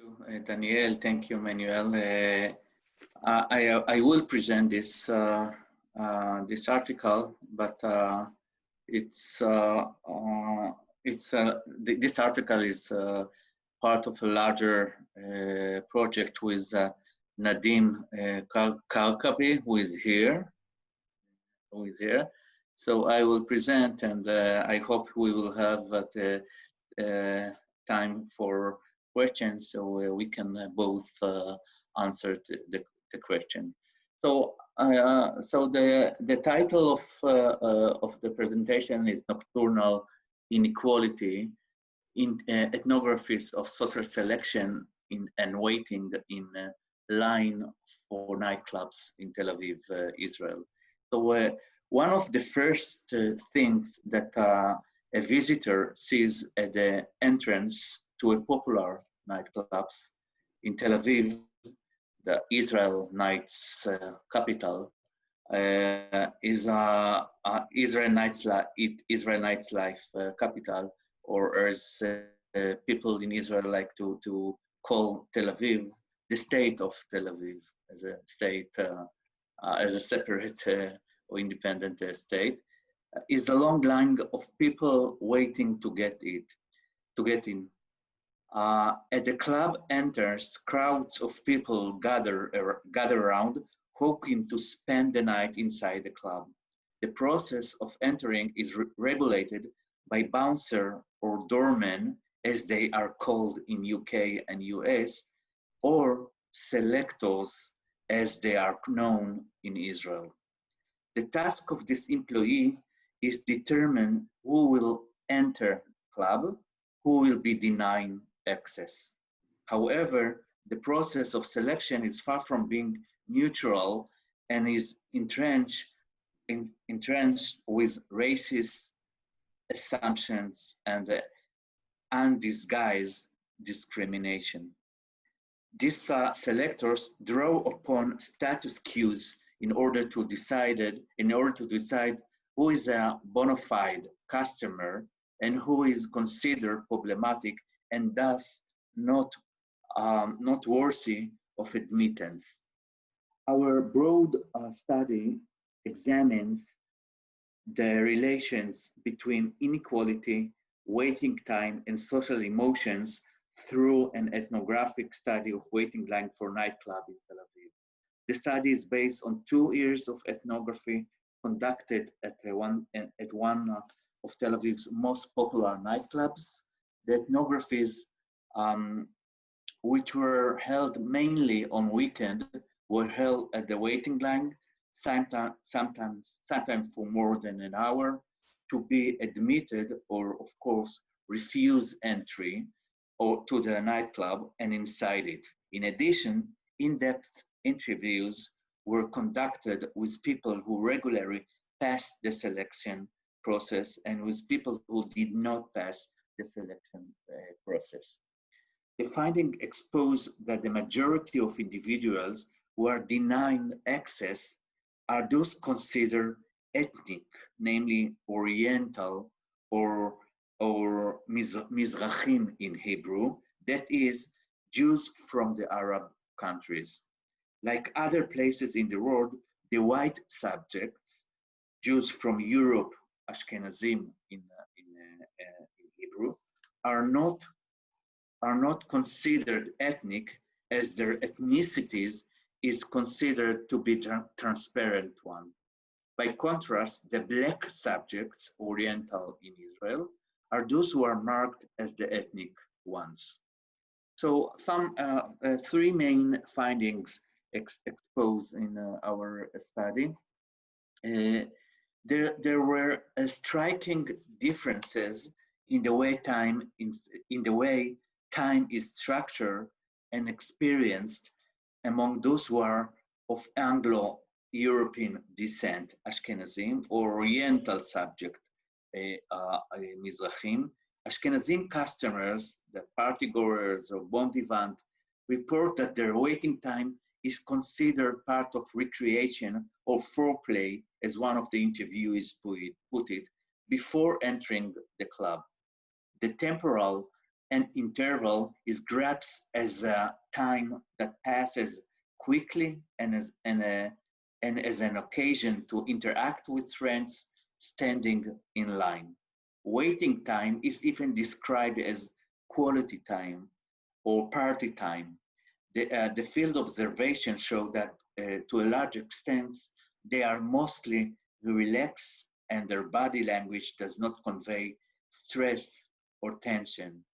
you, Daniel. Thank you, Manuel. I will present this this article, but this article is part of a larger project with Nadeem Karkabi, who is here. So I will present, and I hope we will have time for questions, so we can both answer the question. So, the title of the presentation is Nocturnal Inequality in Ethnographies of Social Selection and Waiting in Line for Nightclubs in Tel Aviv, Israel. So one of the first things that a visitor sees at the entrance to a popular nightclubs in Tel Aviv, the Israel night's capital, is Israel night's life capital, or as people in Israel like to call Tel Aviv, the state of Tel Aviv, as a state, as a separate or independent state, is a long line of people waiting to get in. At the club enters, crowds of people gather around, hoping to spend the night inside the club. The process of entering is regulated by bouncer or doorman, as they are called in UK and US, or selectors, as they are known in Israel. The task of this employee is determine who will enter club, who will be denied access. However, the process of selection is far from being neutral and is entrenched with racist assumptions and undisguised discrimination. These selectors draw upon status cues in order to decide who is a bona fide customer and who is considered problematic and thus not worthy of admittance. Our broad study examines the relations between inequality, waiting time, and social emotions through an ethnographic study of waiting line for nightclub in Tel Aviv. The study is based on 2 years of ethnography conducted at one of Tel Aviv's most popular nightclubs. The ethnographies, which were held mainly on weekend, were held at the waiting line, sometimes for more than an hour, to be admitted or, of course, refuse entry or to the nightclub and inside it. In addition, in-depth interviews were conducted with people who regularly passed the selection process and with people who did not pass the selection process. The finding exposed that the majority of individuals who are denied access are those considered ethnic, namely Oriental or Mizrahim in Hebrew, that is, Jews from the Arab countries. Like other places in the world, the white subjects, Jews from Europe, Ashkenazim in Hebrew, are not considered ethnic, as their ethnicities is considered to be transparent one. By contrast, the black subjects, Oriental in Israel, are those who are marked as the ethnic ones. So some 3 main findings exposed in our study. There were striking differences in the way time is structured and experienced among those who are of Anglo-European descent, Ashkenazim, or Oriental subject, Mizrahim. Ashkenazim customers, the partygoers or bon vivant, report that their waiting time is considered part of recreation or foreplay, as one of the interviewees put it, before entering the club. The temporal an interval is grasped as a time that passes quickly and as an occasion to interact with friends standing in line. Waiting time is even described as quality time or party time. The field observations show that to a large extent, they are mostly relaxed and their body language does not convey stress or tension.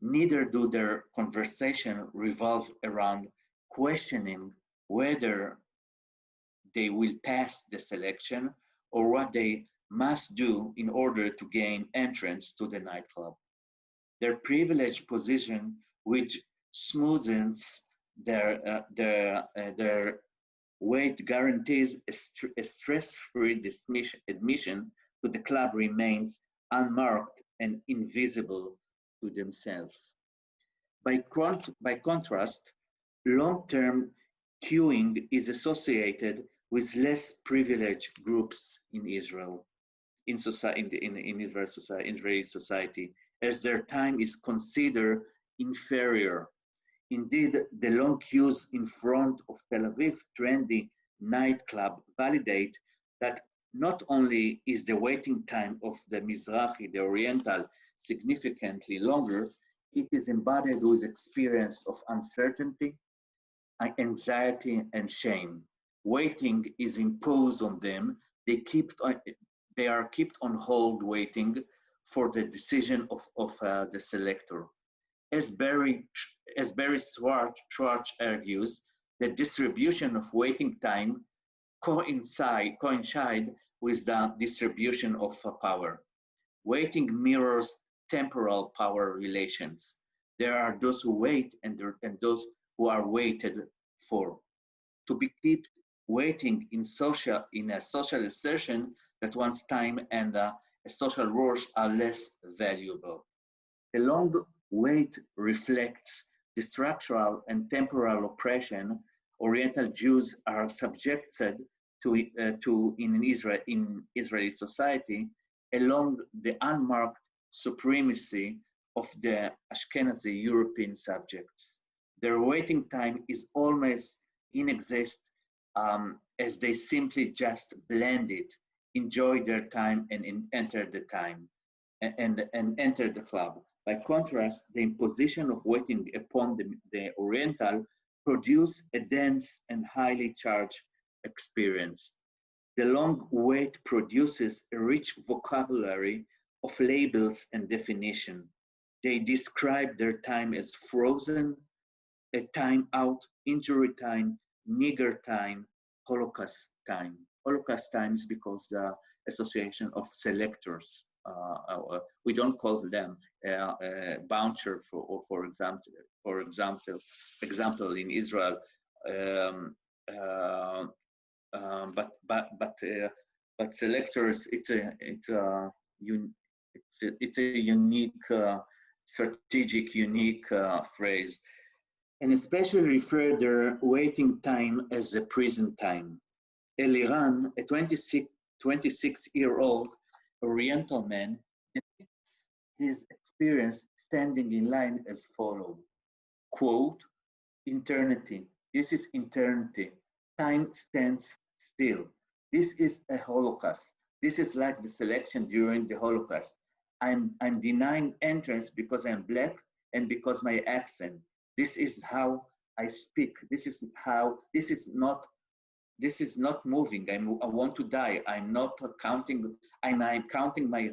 Neither do their conversation revolve around questioning whether they will pass the selection or what they must do in order to gain entrance to the nightclub. Their privileged position, which smoothens their weight, guarantees a stress-free admission to the club remains unmarked and invisible to themselves. By contrast, long-term queuing is associated with less privileged groups in Israel, in Israeli society, as their time is considered inferior. Indeed, the long queues in front of Tel Aviv's trendy nightclub validate that not only is the waiting time of the Mizrahi, the Oriental, significantly longer, it is embodied with experience of uncertainty, anxiety, and shame. Waiting is imposed on them. They are kept on hold waiting for the decision of the selector. As Barry Schwartz argues, the distribution of waiting time coincide with the distribution of power. Waiting mirrors temporal power relations. There are those who wait and those who are waited for. To be kept waiting in a social assertion that one's time and a social roles are less valuable. The long wait reflects the structural and temporal oppression Oriental Jews are subjected to in Israeli society, along the unmarked supremacy of the Ashkenazi European subjects. Their waiting time is almost inexistent, as they simply just blend it, enjoy their time, and enter the time and enter the club. By contrast, the imposition of waiting upon the Oriental produce a dense and highly charged experience. The long wait produces a rich vocabulary of labels and definition. They describe their time as frozen, a time out, injury time, nigger time, Holocaust time. Holocaust time is because the association of selectors, we don't call them bouncer for example in Israel, but selectors, it's a unique strategic unique phrase, and especially refer their waiting time as a prison time. Eliran, a 26-year-old Oriental man, depicts his experience standing in line as follows, quote, eternity, this is eternity, time stands still. This is a Holocaust. This is like the selection during the Holocaust. I'm denying entrance because I'm Black and because my accent. This is how I speak. This is not moving. I want to die. I'm not counting. I'm counting my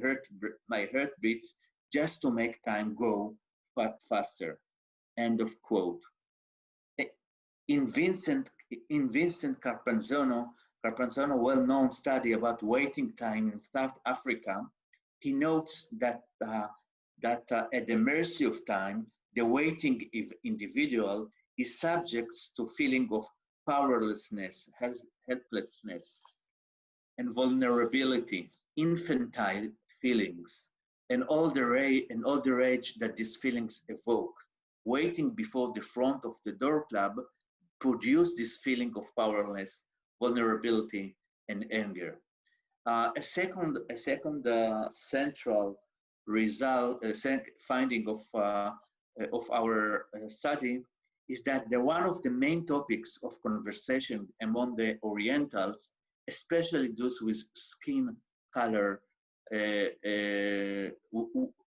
heartbeats just to make time go faster. End of quote. In Vincent Carpanzono, well-known study about waiting time in South Africa, he notes that at the mercy of time, the waiting individual is subject to feeling of powerlessness, helplessness, and vulnerability, infantile feelings, and all the rage that these feelings evoke. Waiting before the front of the door club produce this feeling of powerlessness, vulnerability, and anger. A second central finding of our study is that one of the main topics of conversation among the Orientals, especially those with skin color,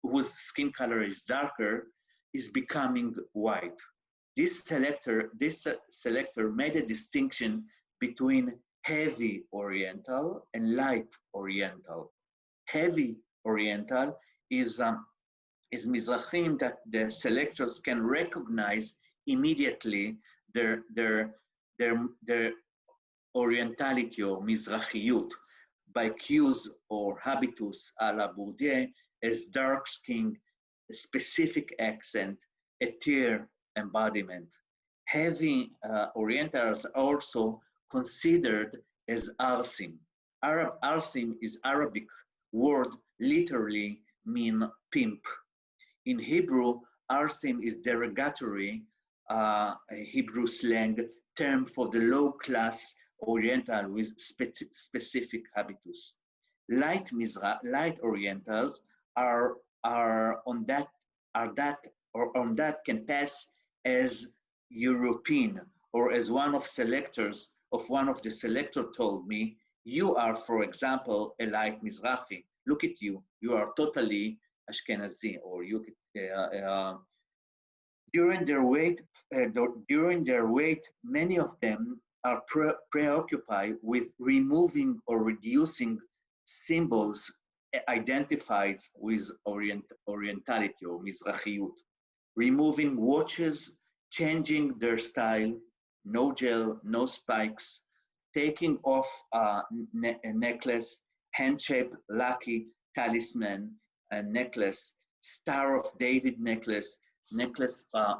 whose skin color is darker, is becoming white. This selector made a distinction between heavy Oriental and light Oriental. Heavy Oriental is Mizrahim that the selectors can recognize immediately their Orientality or Mizrahiyut by cues or habitus a la Bourdieu as dark skin, specific accent, a tear embodiment. Heavy Orientals are also considered as arsim. Arsim is Arabic word literally mean pimp. In Hebrew, arsim is derogatory Hebrew slang term for the low class Oriental with specific habitus. Light Orientals are on that can pass as European, or as one of the selector told me, you are, for example, a light Mizrahi. Look at you, you are totally Ashkenazi, or you during their wait, many of them are preoccupied with removing or reducing symbols identified with Orientality or Mizrahiyut, removing watches, changing their style, no gel, no spikes, taking off a necklace, hand-shaped lucky talisman, a necklace, Star of David necklace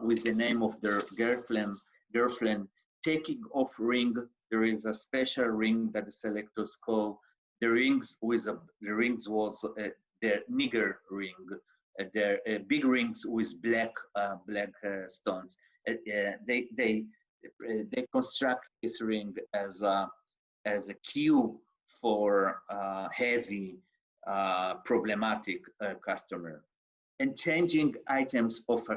with the name of their girlfriend, taking off ring. There is a special ring that the selectors call the rings was the nigger ring. They're big rings with black stones. They construct this ring as a cue for heavy, problematic customer, and changing items of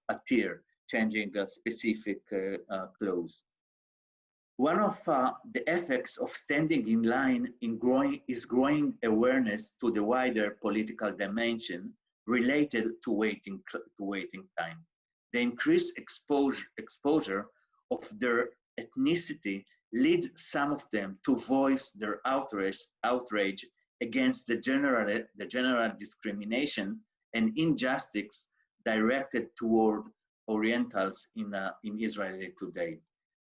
attire, changing specific clothes. One of the effects of standing in line is growing awareness to the wider political dimension related to waiting time. The increased exposure of their ethnicity leads some of them to voice their outrage against the general discrimination and injustice directed toward Orientals in Israel today.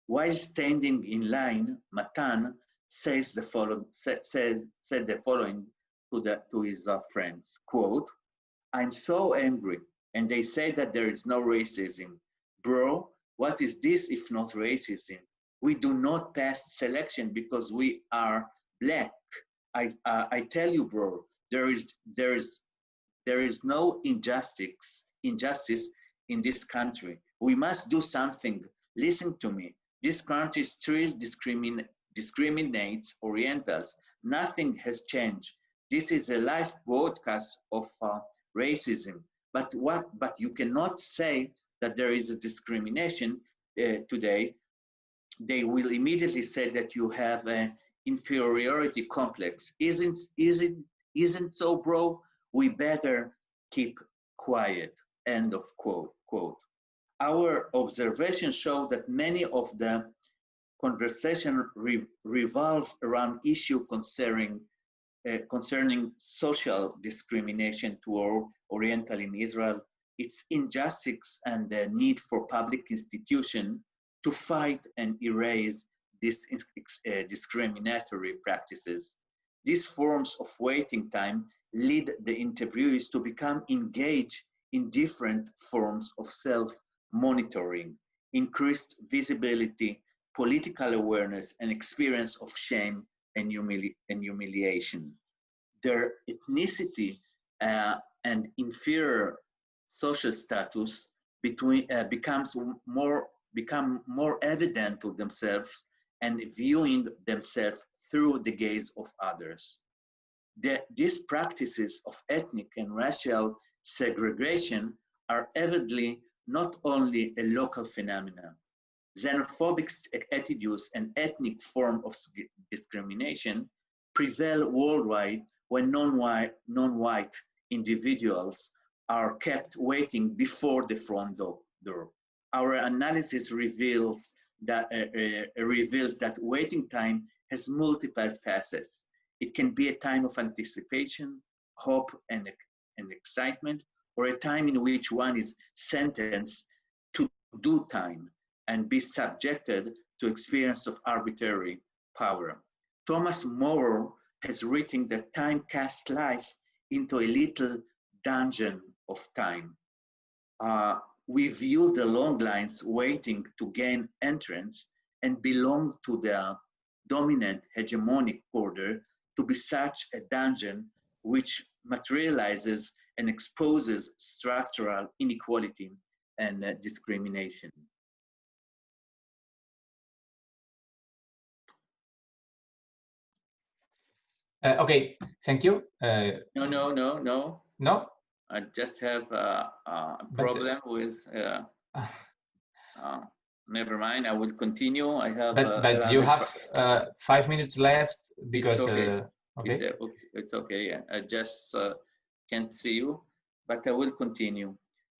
While standing in line, Matan said the following to his friends, quote, "I'm so angry, and they say that there is no racism. Bro, what is this if not racism? We do not pass selection because we are black. I tell you, bro, there is no injustice in this country. We must do something. Listen to me. This country still discriminates Orientals. Nothing has changed. This is a live broadcast of racism. But you cannot say that there is a discrimination today. They will immediately say that you have an inferiority complex. Isn't so, bro? We better keep quiet." End of quote. Our observations show that many of the conversation revolve around issues concerning social discrimination toward Oriental in Israel, its injustice, and the need for public institutions to fight and erase these discriminatory practices. These forms of waiting time lead the interviewees to become engaged in different forms of self-monitoring, increased visibility, political awareness, and experience of shame and humiliation. Their ethnicity and inferior social status become more evident to themselves and viewing themselves through the gaze of others. These practices of ethnic and racial segregation are evidently not only a local phenomenon. Xenophobic attitudes and ethnic forms of discrimination prevail worldwide when non-white individuals are kept waiting before the front door. Our analysis reveals that waiting time has multiple facets. It can be a time of anticipation, hope, and excitement, or a time in which one is sentenced to do time and be subjected to experience of arbitrary power. Thomas More has written that time casts life into a little dungeon of time. We view the long lines waiting to gain entrance and belong to the dominant hegemonic order to be such a dungeon which materializes and exposes structural inequality and discrimination. Okay, thank you. No. I just have a problem with. Never mind. I will continue. I have. But you have 5 minutes left because. It's okay. Okay. It's okay. Yeah. I just can't see you, but I will continue.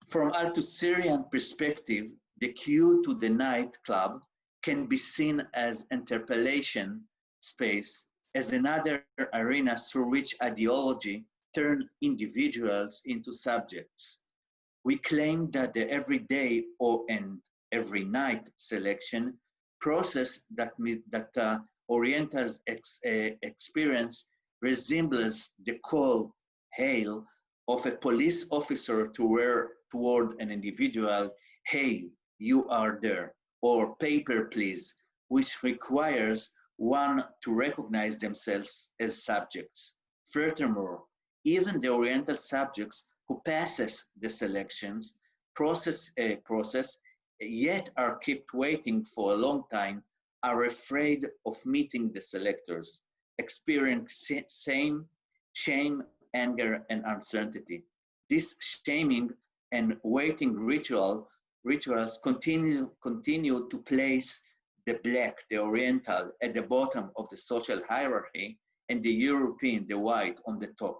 From Alto-Syrian perspective, the queue to the nightclub can be seen as interpellation space, as another arena through which ideology turn individuals into subjects. We claim that the everyday and every night selection process that Orientals experience resembles the call, hail, of a police officer toward an individual, hey, you are there, or paper please, which requires one to recognize themselves as subjects. Furthermore, even the Oriental subjects who passes the selections process, yet are kept waiting for a long time, are afraid of meeting the selectors, experiencing shame, anger, and uncertainty. This shaming and waiting rituals continue to place the Black, the Oriental, at the bottom of the social hierarchy, and the European, the white, on the top.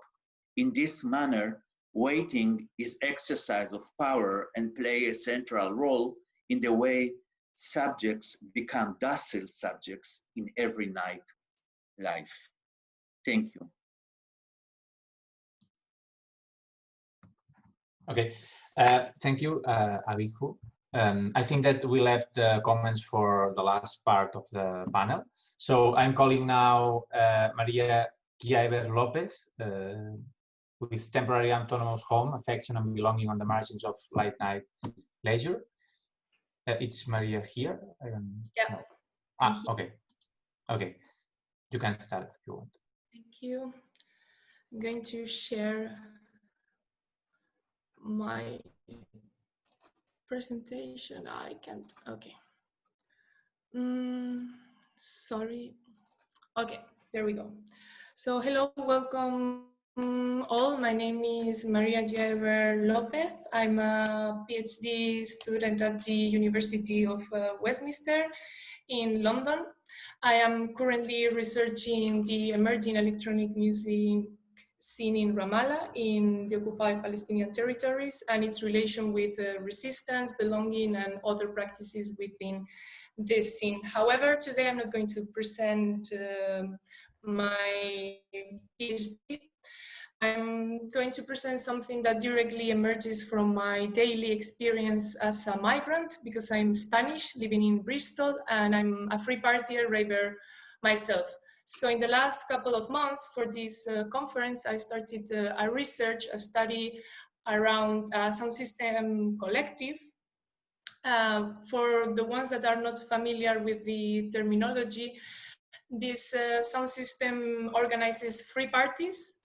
In this manner, waiting is exercise of power and play a central role in the way subjects become docile subjects in every night life. Thank you. Okay, thank you, Avihu. I think that we left the comments for the last part of the panel. So I'm calling now Maria Giaever Lopez, with temporary autonomous home, affection and belonging on the margins of light night leisure. It's Maria here. Yeah. Okay. Okay. You can start if you want. Thank you. I'm going to share my presentation. I can't. Okay. Sorry. Okay, there we go. So hello, welcome all. My name is Maria Giaever Lopez. I'm a PhD student at the University of Westminster in London. I am currently researching the emerging electronic music scene in Ramallah in the occupied Palestinian territories and its relation with resistance, belonging, and other practices within this scene. However, today I'm not going to present my PhD. I'm going to present something that directly emerges from my daily experience as a migrant, because I'm Spanish, living in Bristol, and I'm a free partier raver myself. So in the last couple of months for this conference, I started a study around sound system collective. For the ones that are not familiar with the terminology, this sound system organizes free parties,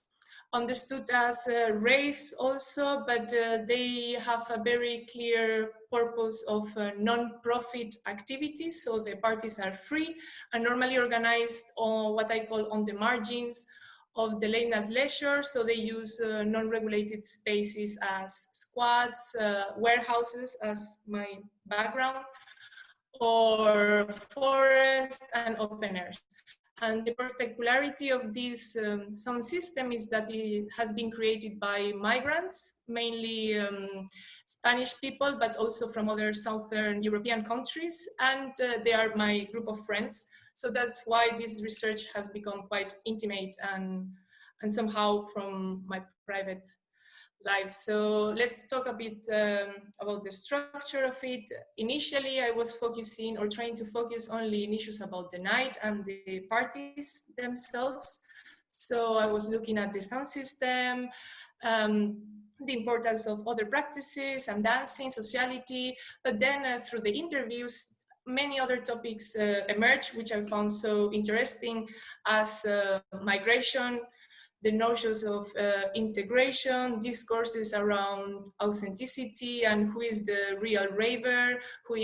understood as raves also, but they have a very clear purpose of non-profit activities. So the parties are free and normally organized on what I call on the margins of the late night leisure. So they use non-regulated spaces as squats, warehouses as my background, or forest and open airs. And the particularity of this sound system is that it has been created by migrants, mainly Spanish people, but also from other Southern European countries. And they are my group of friends. So that's why this research has become quite intimate and somehow from my private life. So let's talk a bit about the structure of it. Initially, I was focusing or trying to focus only on issues about the night and the parties themselves. So I was looking at the sound system, the importance of other practices and dancing, sociality, but then through the interviews, many other topics emerged, which I found so interesting, as migration, the notions of integration, discourses around authenticity and who is the real raver, who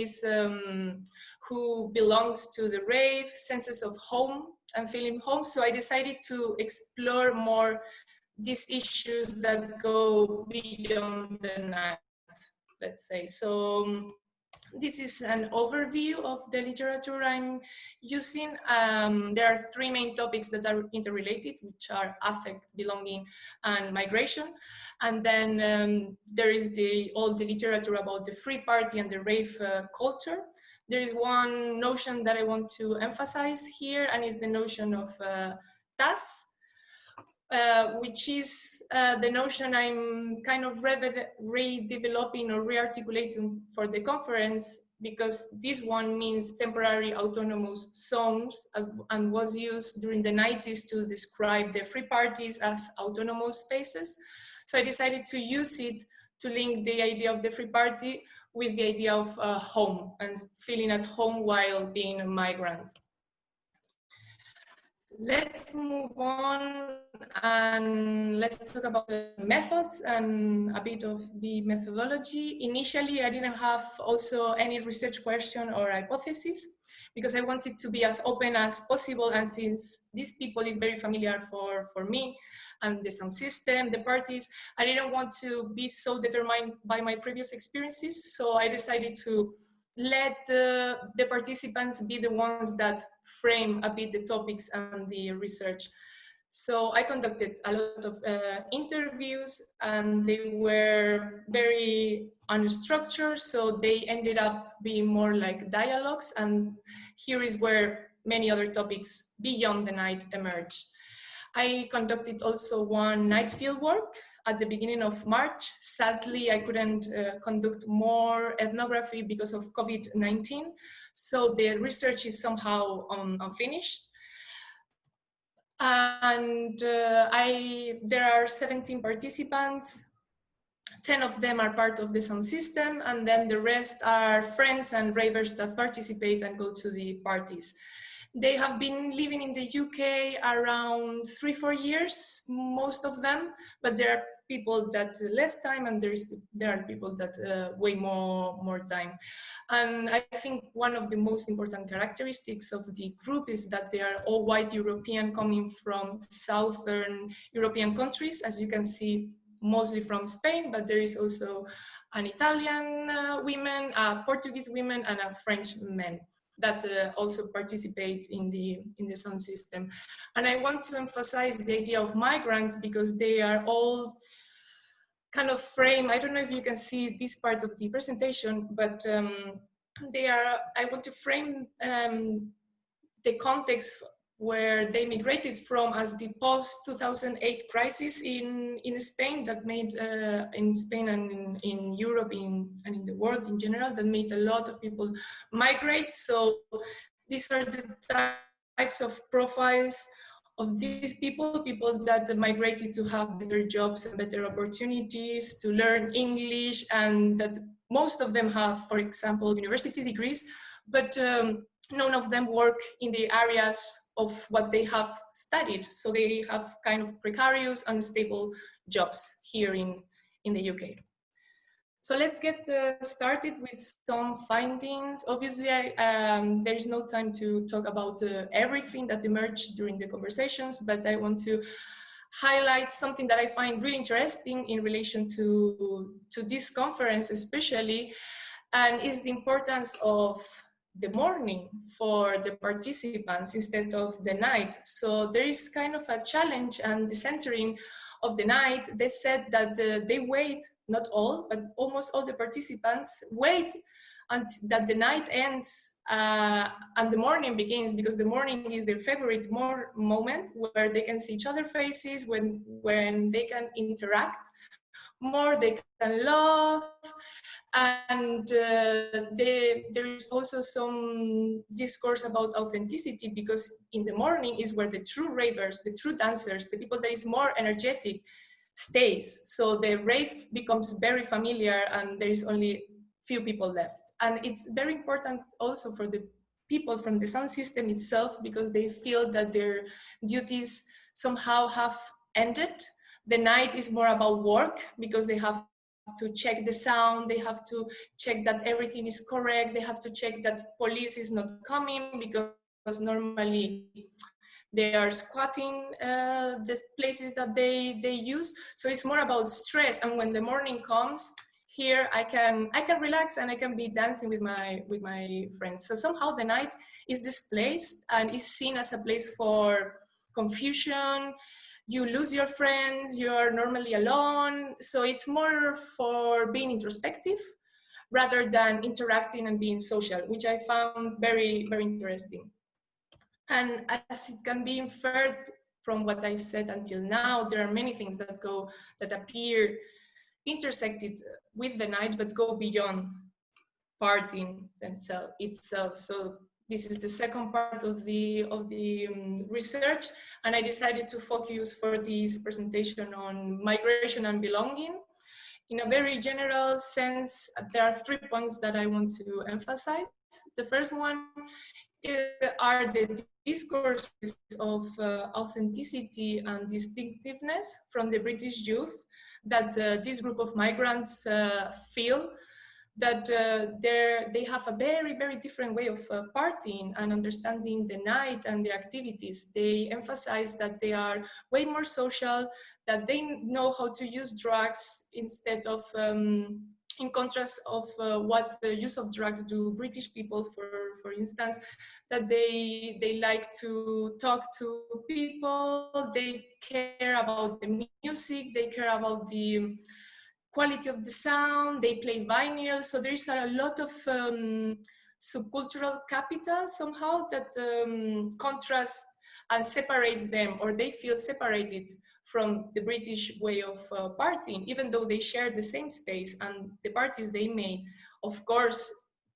belongs to the rave, senses of home and feeling home. So I decided to explore more these issues that go beyond the night, let's say. So this is an overview of the literature I'm using. There are three main topics that are interrelated, which are affect, belonging, and migration. And then there is all the literature about the free party and the rave culture. There is one notion that I want to emphasize here, and is the notion of TAS, which is the notion I'm kind of redeveloping or rearticulating for the conference, because this one means temporary autonomous zones and was used during the 90s to describe the free parties as autonomous spaces. So I decided to use it to link the idea of the free party with the idea of home and feeling at home while being a migrant. Let's move on and let's talk about the methods and a bit of the methodology. Initially, I didn't have also any research question or hypothesis, because I wanted to be as open as possible. And since these people is very familiar for me and the sound system, the parties, I didn't want to be so determined by my previous experiences. So I decided to let the participants be the ones that frame a bit the topics and the research. So I conducted a lot of interviews, and they were very unstructured, so they ended up being more like dialogues, and here is where many other topics beyond the night emerged. I conducted also one night fieldwork at the beginning of March. Sadly, I couldn't conduct more ethnography because of COVID-19. So the research is somehow unfinished. And there are 17 participants. 10 of them are part of the sound system, and then the rest are friends and ravers that participate and go to the parties. They have been living in the UK around 3-4 years, most of them, but there are people that less time, and there are people that way more time. And I think one of the most important characteristics of the group is that they are all white European coming from Southern European countries, as you can see, mostly from Spain, but there is also an Italian woman, a Portuguese woman, and a French man that also participate in the sound system. And I want to emphasize the idea of migrants, because they are all kind of frame. I don't know if you can see this part of the presentation, but I want to frame the context where they migrated from as the post-2008 crisis in Spain that made, in Spain and in Europe and in the world in general, that made a lot of people migrate. So these are the types of profiles of these people that migrated to have better jobs and better opportunities, to learn English, and that most of them have, for example, university degrees, but none of them work in the areas of what they have studied. So they have kind of precarious, unstable jobs here in the UK. So let's get started with some findings. Obviously, there is no time to talk about everything that emerged during the conversations, but I want to highlight something that I find really interesting in relation to this conference especially, and is the importance of the morning for the participants instead of the night. So there is kind of a challenge and the centering of the night. They said that they wait, not all, but almost all the participants wait until that the night ends and the morning begins, because the morning is their favorite moment where they can see each other's faces, when they can interact more, they can laugh. And there is also some discourse about authenticity, because in the morning is where the true ravers, the true dancers, the people that is more energetic stays. So the rave becomes very familiar and there is only few people left. And it's very important also for the people from the sound system itself, because they feel that their duties somehow have ended. The night is more about work, because they have to check the sound, they have to check that everything is correct, they have to check that police is not coming, because normally they are squatting the places that they use. So it's more about stress. And when the morning comes, here I can relax and I can be dancing with my friends. So somehow the night is displaced and is seen as a place for confusion. You lose your friends, you're normally alone. So it's more for being introspective rather than interacting and being social, which I found very, very interesting. And as it can be inferred from what I've said until now, there are many things that appear intersected with the night, but go beyond partying itself. So this is the second part of the research, and I decided to focus for this presentation on migration and belonging. In a very general sense, there are 3 points that I want to emphasize. The first one are the discourses of authenticity and distinctiveness from the British youth that this group of migrants feel that they have a very, very different way of partying and understanding the night and their activities. They emphasize that they are way more social, that they know how to use drugs instead of in contrast of what the use of drugs do British people, for instance, that they like to talk to people, they care about the music, they care about the quality of the sound, they play vinyl. So there is a lot of subcultural capital somehow that contrasts and separates them, or they feel separated from the British way of partying, even though they share the same space and the parties they made, of course,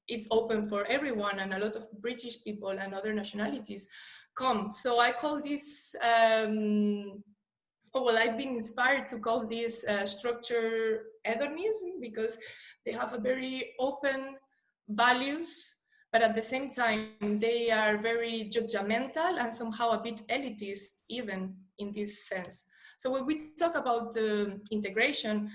it's open for everyone, and a lot of British people and other nationalities come. So I call this, I've been inspired to call this structure hedonism, because they have a very open values, but at the same time, they are very judgmental and somehow a bit elitist, even in this sense. So when we talk about integration,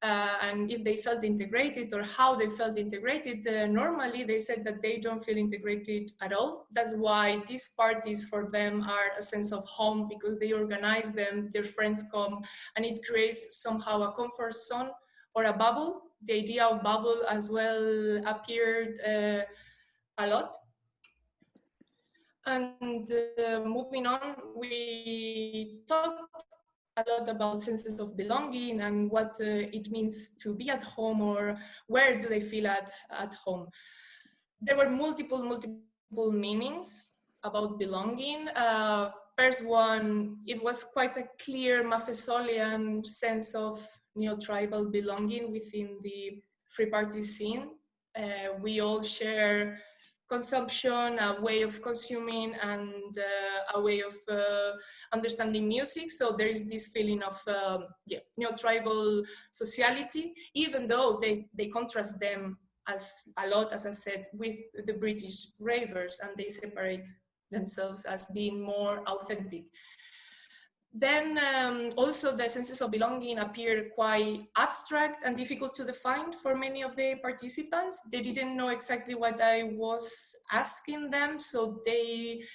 and if they felt integrated or how they felt integrated, normally they said that they don't feel integrated at all. That's why these parties for them are a sense of home, because they organize them, their friends come, and it creates somehow a comfort zone or a bubble. The idea of bubble as well appeared a lot. And moving on, we talked a lot about senses of belonging and what it means to be at home, or where do they feel at home. There were multiple meanings about belonging. First one, it was quite a clear Maffesolian sense of neo-tribal belonging within the free party scene. We all share consumption, a way of consuming, and a way of understanding music. So there is this feeling of neo-tribal sociality, even though they contrast them as a lot, as I said, with the British ravers, and they separate themselves as being more authentic. Then also the senses of belonging appear quite abstract and difficult to define for many of the participants. They didn't know exactly what I was asking them, so they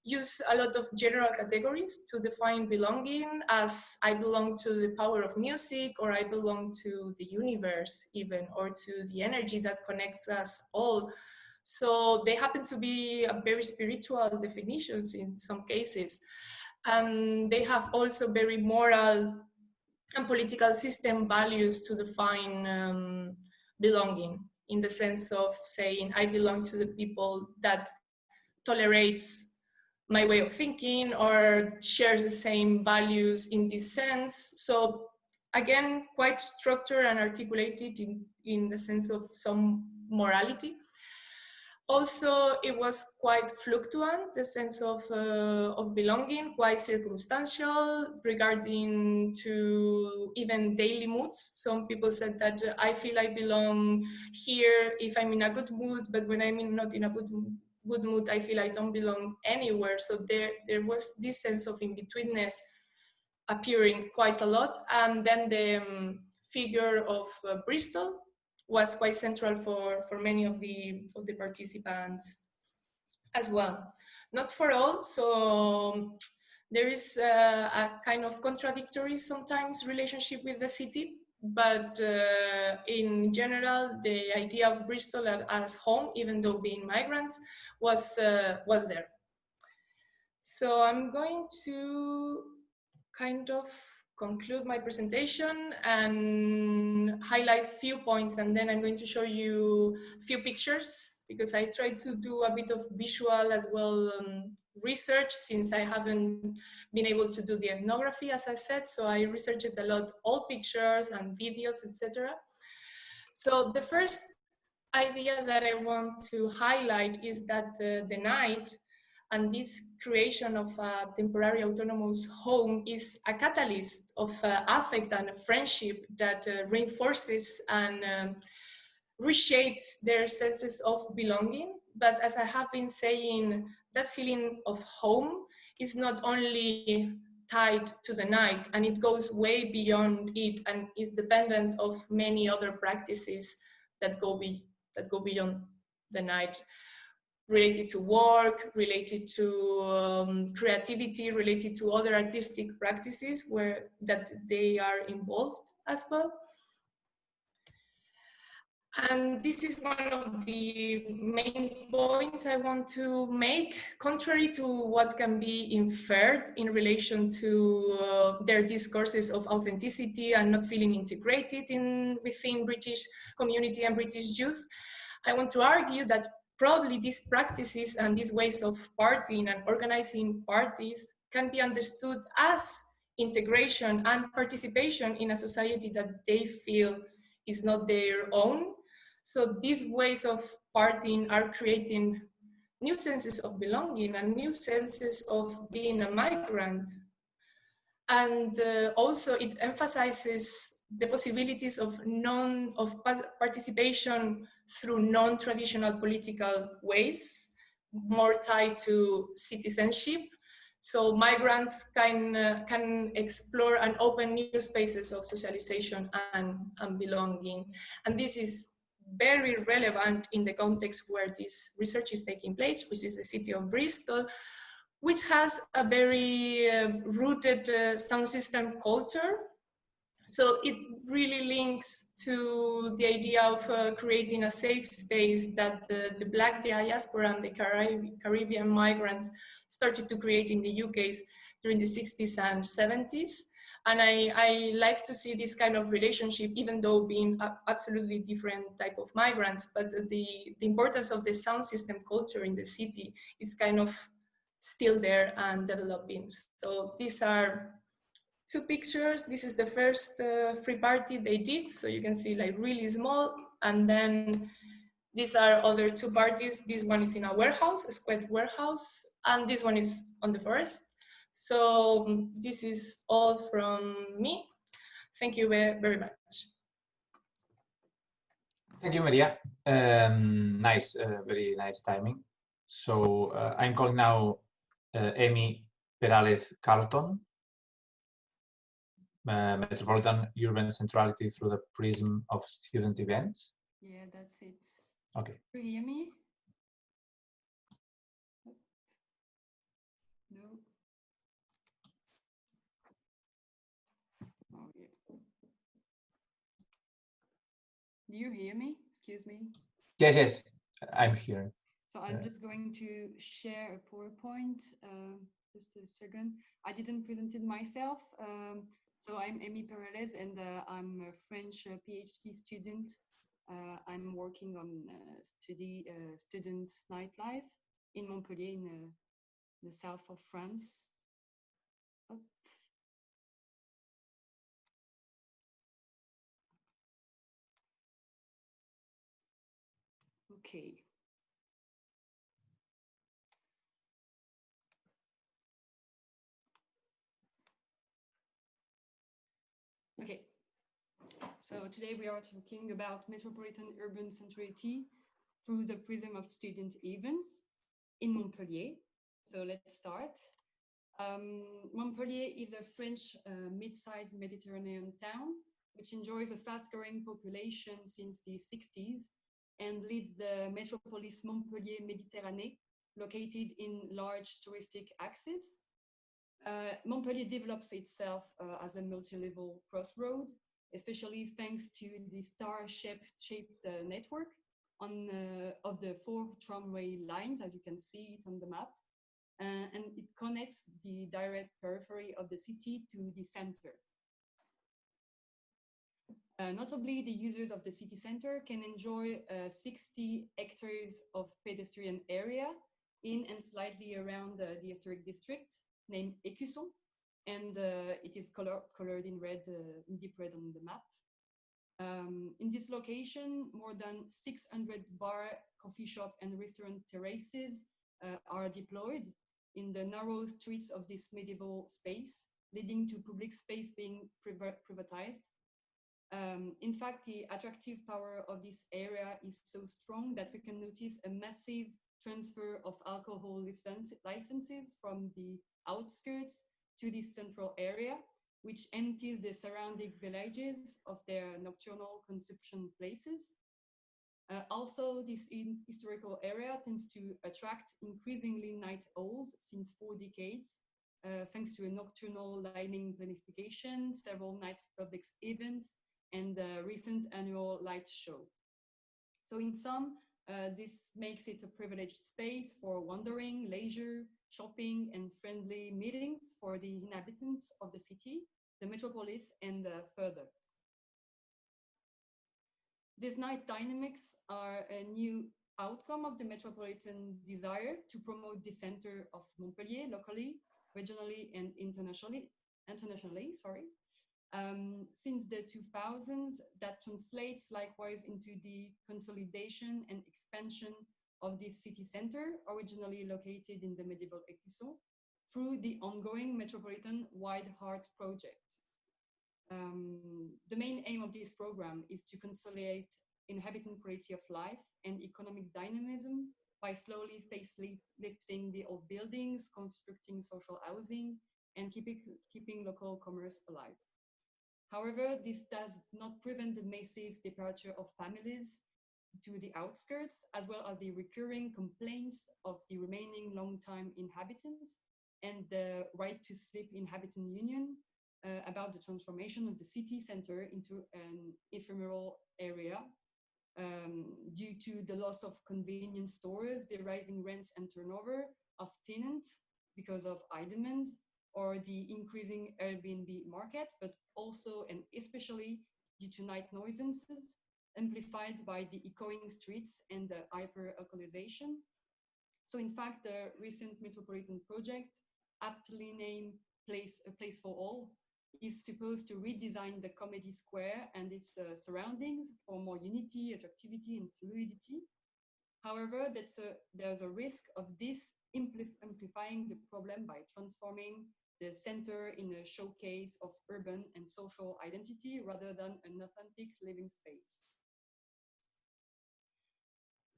use a lot of general categories to define belonging, as I belong to the power of music, or I belong to the universe even, or to the energy that connects us all. So they happen to be very spiritual definitions in some cases. And they have also very moral and political system values to define belonging, in the sense of saying, I belong to the people that tolerates my way of thinking or shares the same values in this sense. So again, quite structured and articulated in the sense of some morality. Also, it was quite fluctuant, the sense of belonging, quite circumstantial regarding to even daily moods. Some people said that I feel I belong here if I'm in a good mood, but when I'm not in a good mood, I feel I don't belong anywhere. So there was this sense of in-betweenness appearing quite a lot. And then the figure of Bristol was quite central for many of the participants as well. Not for all, so there is a kind of contradictory sometimes relationship with the city, but in general, the idea of Bristol as home, even though being migrants, was there. So I'm going to kind of conclude my presentation and highlight few points, and then I'm going to show you a few pictures, because I tried to do a bit of visual as well research, since I haven't been able to do the ethnography, as I said. So I researched a lot, all pictures and videos, etc. So the first idea that I want to highlight is that the night and this creation of a temporary autonomous home is a catalyst of affect and friendship that reinforces and reshapes their senses of belonging. But as I have been saying, that feeling of home is not only tied to the night, and it goes way beyond it and is dependent of many other practices that go beyond the night, related to work, related to creativity, related to other artistic practices that they are involved as well. And this is one of the main points I want to make, contrary to what can be inferred in relation to their discourses of authenticity and not feeling integrated within British community and British youth. I want to argue that probably these practices and these ways of partying and organizing parties can be understood as integration and participation in a society that they feel is not their own. So these ways of partying are creating new senses of belonging and new senses of being a migrant. And also it emphasizes the possibilities of participation through non-traditional political ways, more tied to citizenship. So migrants can explore and open new spaces of socialization and belonging. And this is very relevant in the context where this research is taking place, which is the city of Bristol, which has a very rooted sound system culture. So it really links to the idea of creating a safe space that the Black diaspora and the Caribbean migrants started to create in the UK during the 60s and 70s. And I like to see this kind of relationship, even though being absolutely different type of migrants, but the importance of the sound system culture in the city is kind of still there and developing. So these are two pictures. This is the first free party they did. So you can see like really small. And then these are other two parties. This one is in a warehouse, a squat warehouse. And this one is on the forest. So this is all from me. Thank you very much. Thank you, Maria. Nice, very nice timing. So I'm calling now Emie Peralez-Carleton. metropolitan urban centrality through the prism of student events. Yeah, that's it. Okay. Do you hear me? No. Oh, yeah. Do you hear me? Excuse me. Yes, yes, I'm here. So I'm just going to share a PowerPoint. Just a second. I didn't present it myself. So I'm Emie Peralez, and I'm a French PhD student. I'm working on student nightlife in Montpellier, in the south of France. Oh. Okay. Okay. So today we are talking about metropolitan urban centrality through the prism of student events in Montpellier. So let's start. Montpellier is a French mid-sized Mediterranean town which enjoys a fast-growing population since the 60s and leads the metropolis Montpellier-Méditerranée, located in large touristic axis. Montpellier develops itself as a multi-level crossroad, especially thanks to the star-shaped network of the 4 tramway lines, as you can see it on the map. And it connects the direct periphery of the city to the center. Notably, the users of the city center can enjoy 60 hectares of pedestrian area in and slightly around the historic district named Écusson, and it is colored in red, in deep red on the map. In this location, more than 600 bar, coffee shop, and restaurant terraces are deployed in the narrow streets of this medieval space, leading to public space being privatized. In fact, the attractive power of this area is so strong that we can notice a massive transfer of alcohol licenses from the outskirts to this central area, which empties the surrounding villages of their nocturnal consumption places. Also, this historical area tends to attract increasingly night owls since 4 decades, thanks to a nocturnal lighting planification, several night public events, and the recent annual light show. So in sum, this makes it a privileged space for wandering, leisure, shopping, and friendly meetings for the inhabitants of the city, the metropolis, and further. These night dynamics are a new outcome of the metropolitan desire to promote the center of Montpellier locally, regionally, and internationally. Since the 2000s, that translates likewise into the consolidation and expansion of this city center, originally located in the medieval Écusson, through the ongoing Metropolitan Wide Heart project. The main aim of this program is to consolidate inhabitant quality of life and economic dynamism by slowly facelifting the old buildings, constructing social housing, and keeping local commerce alive. However, this does not prevent the massive departure of families to the outskirts, as well as the recurring complaints of the remaining long-time inhabitants and the right to sleep inhabitant union about the transformation of the city center into an ephemeral area due to the loss of convenience stores, the rising rents and turnover of tenants because of high demand, or the increasing Airbnb market, but also and especially due to night nuisances amplified by the echoing streets and the hyper-alcoholization. So in fact, the recent Metropolitan project, aptly named A Place for All, is supposed to redesign the Comedy Square and its surroundings for more unity, attractivity, and fluidity. However, there's a risk of this amplifying the problem by transforming the center in a showcase of urban and social identity rather than an authentic living space.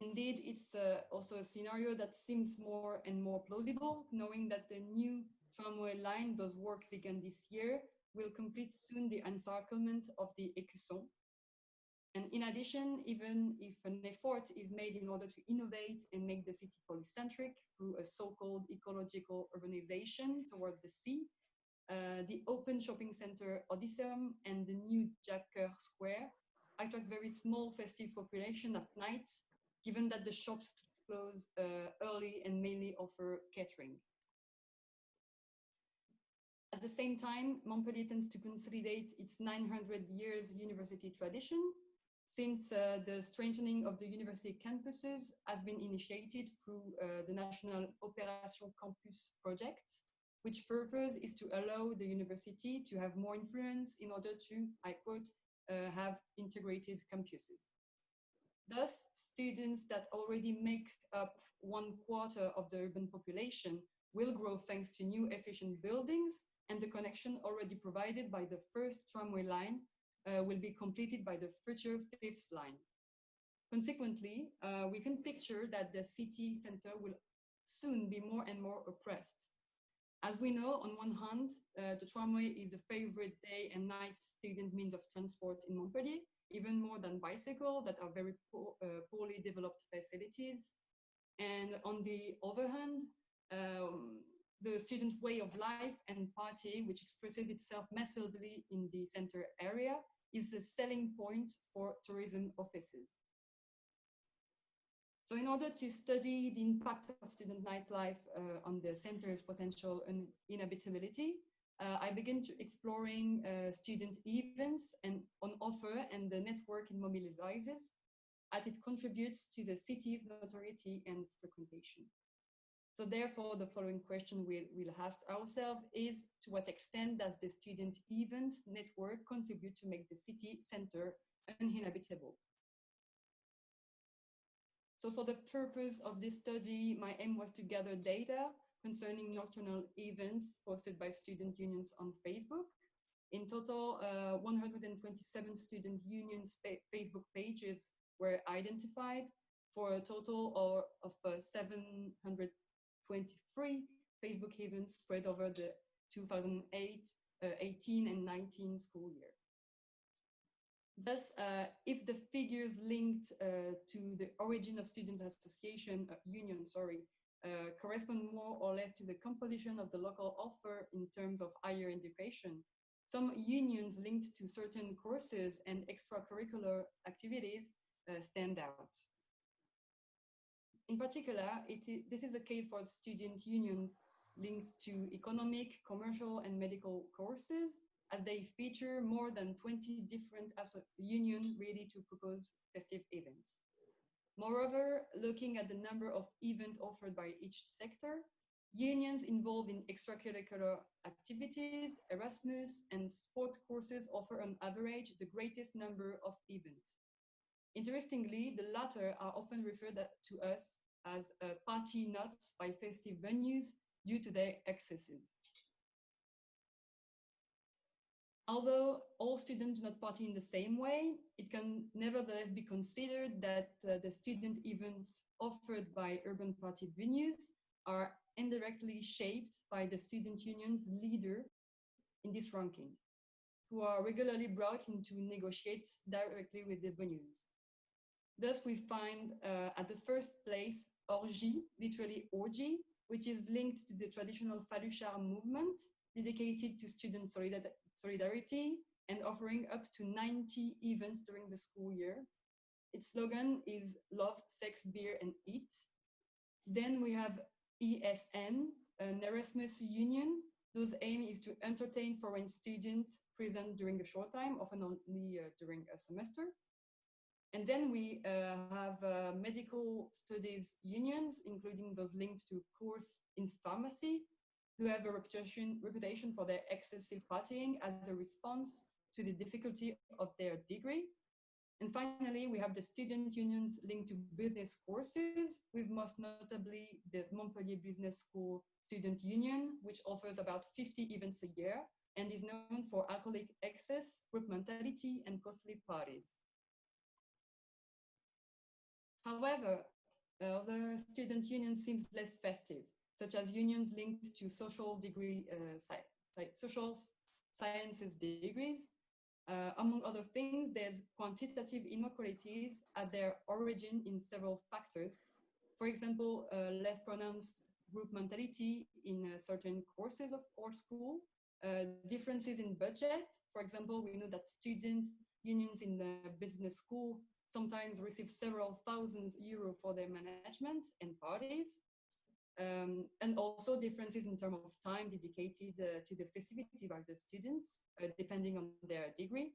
Indeed, it's also a scenario that seems more and more plausible, knowing that the new tramway line, those work began this year, will complete soon the encirclement of the Écusson. And in addition, even if an effort is made in order to innovate and make the city polycentric through a so-called ecological urbanization toward the sea, the open shopping center Odysseum and the new Jacker Square attract very small festive population at night, given that the shops close early and mainly offer catering. At the same time, Montpellier tends to consolidate its 900 years university tradition, since the strengthening of the university campuses has been initiated through the National Opération Campus project, which purpose is to allow the university to have more influence in order to, I quote, have integrated campuses. Thus, students that already make up 1/4 of the urban population will grow thanks to new efficient buildings, and the connection already provided by the first tramway line will be completed by the future 5th line. Consequently, we can picture that the city center will soon be more and more oppressed. As we know, on one hand, the tramway is a favorite day and night student means of transport in Montpellier, even more than bicycle that are very poorly developed facilities. And on the other hand, the student way of life and party, which expresses itself massively in the center area, is a selling point for tourism offices. So in order to study the impact of student nightlife on the center's potential inhabitability, I began to exploring student events and on offer and the network it mobilizes as it contributes to the city's notoriety and frequentation. So therefore, the following question we'll ask ourselves is, to what extent does the student event network contribute to make the city center uninhabitable? So for the purpose of this study, my aim was to gather data concerning nocturnal events posted by student unions on Facebook. In total, 127 student unions Facebook pages were identified for a total of 723 Facebook events spread over the 2008, 18 and 19 school year. Thus, if the figures linked to the origin of student association, correspond more or less to the composition of the local offer in terms of higher education, some unions linked to certain courses and extracurricular activities stand out. In particular, this is the case for student union linked to economic, commercial, and medical courses, as they feature more than 20 different unions ready to propose festive events. Moreover, looking at the number of events offered by each sector, unions involved in extracurricular activities, Erasmus, and sport courses offer on average the greatest number of events. Interestingly, the latter are often referred to us as party nuts by festive venues due to their excesses. Although all students do not party in the same way, it can nevertheless be considered that the student events offered by urban party venues are indirectly shaped by the student union's leader in this ranking, who are regularly brought in to negotiate directly with these venues. Thus, we find at the first place orgie, literally orgy, which is linked to the traditional Faluchar movement dedicated to student solidarity and offering up to 90 events during the school year. Its slogan is love, sex, beer, and eat. Then we have ESN, an Erasmus union, whose aim is to entertain foreign students present during a short time, often only during a semester. And then we have medical studies unions, including those linked to course in pharmacy, who have a reputation for their excessive partying as a response to the difficulty of their degree. And finally, we have the student unions linked to business courses, with most notably the Montpellier Business School Student Union, which offers about 50 events a year and is known for alcoholic excess, group mentality, and costly parties. However, the student union seems less festive, such as unions linked to social degree sciences degrees. Among other things, there's quantitative inequalities at their origin in several factors. For example, less pronounced group mentality in certain courses of our school, differences in budget. For example, we know that student unions in the business school sometimes receive several thousands euros for their management and parties. And also differences in terms of time dedicated to the festivity by the students, depending on their degree.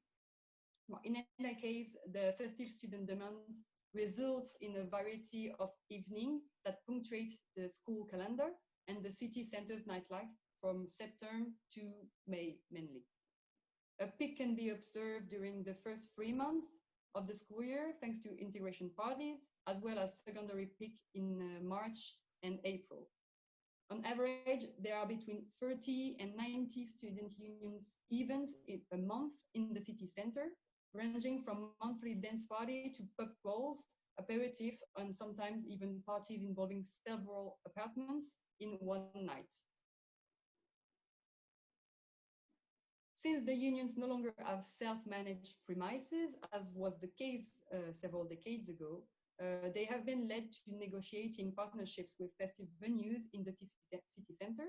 In any case, the festive student demand results in a variety of evenings that punctuate the school calendar and the city center's nightlife from September to May mainly. A peak can be observed during the first 3 months of the school year, thanks to integration parties, as well as secondary peak in March and April. On average, there are between 30 and 90 student unions events a month in the city center, ranging from monthly dance party to pub crawls, aperitifs, and sometimes even parties involving several apartments in one night. Since the unions no longer have self-managed premises, as was the case several decades ago, they have been led to negotiating partnerships with festive venues in the city center.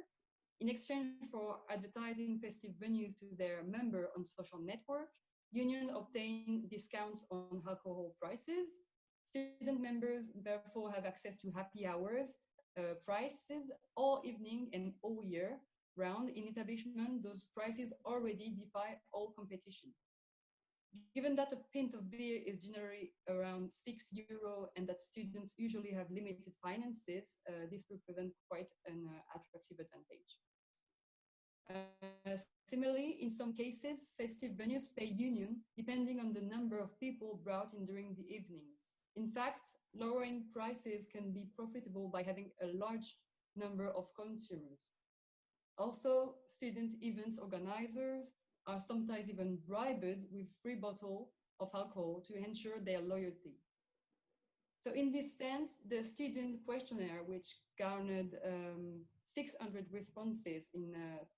In exchange for advertising festive venues to their member on social network, unions obtain discounts on alcohol prices. Student members therefore have access to happy hours, prices all evening and all year round. In establishment, those prices already defy all competition. Given that a pint of beer is generally around €6 and that students usually have limited finances, this represents quite an attractive advantage. Similarly, in some cases, festive venues pay union depending on the number of people brought in during the evenings. In fact, lowering prices can be profitable by having a large number of consumers. Also, student events organizers are sometimes even bribed with free bottle of alcohol to ensure their loyalty. So in this sense, the student questionnaire, which garnered 600 responses in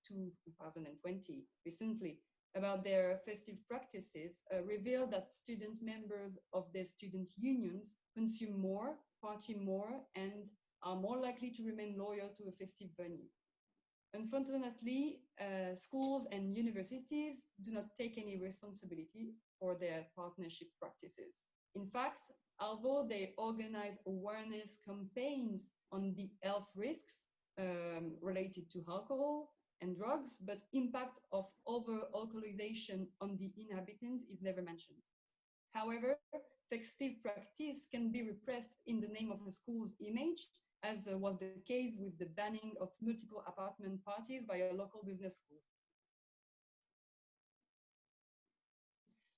2020, recently, about their festive practices, revealed that student members of their student unions consume more, party more, and are more likely to remain loyal to a festive venue. Unfortunately, schools and universities do not take any responsibility for their partnership practices. In fact, although they organize awareness campaigns on the health risks related to alcohol and drugs, but impact of over-alcoholization on the inhabitants is never mentioned. However, festive practice can be repressed in the name of a school's image, as was the case with the banning of multiple apartment parties by a local business school.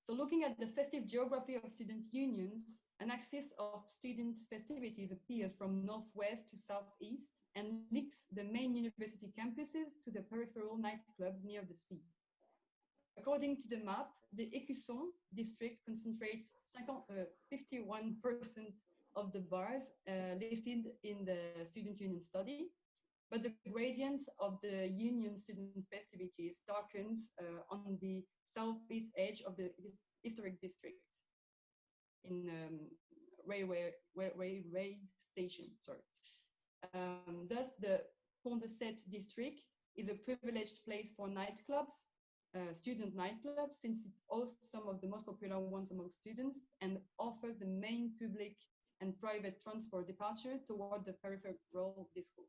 So looking at the festive geography of student unions, an axis of student festivities appears from northwest to southeast and links the main university campuses to the peripheral nightclubs near the sea. According to the map, the Écusson district concentrates 51% of the bars listed in the student union study, but the gradient of the union student festivities darkens on the southeast edge of the historic district in railway station, sorry. Thus, the Pont de Sète district is a privileged place for nightclubs, student nightclubs, since it hosts some of the most popular ones among students and offers the main public and private transport departure toward the peripheral disco.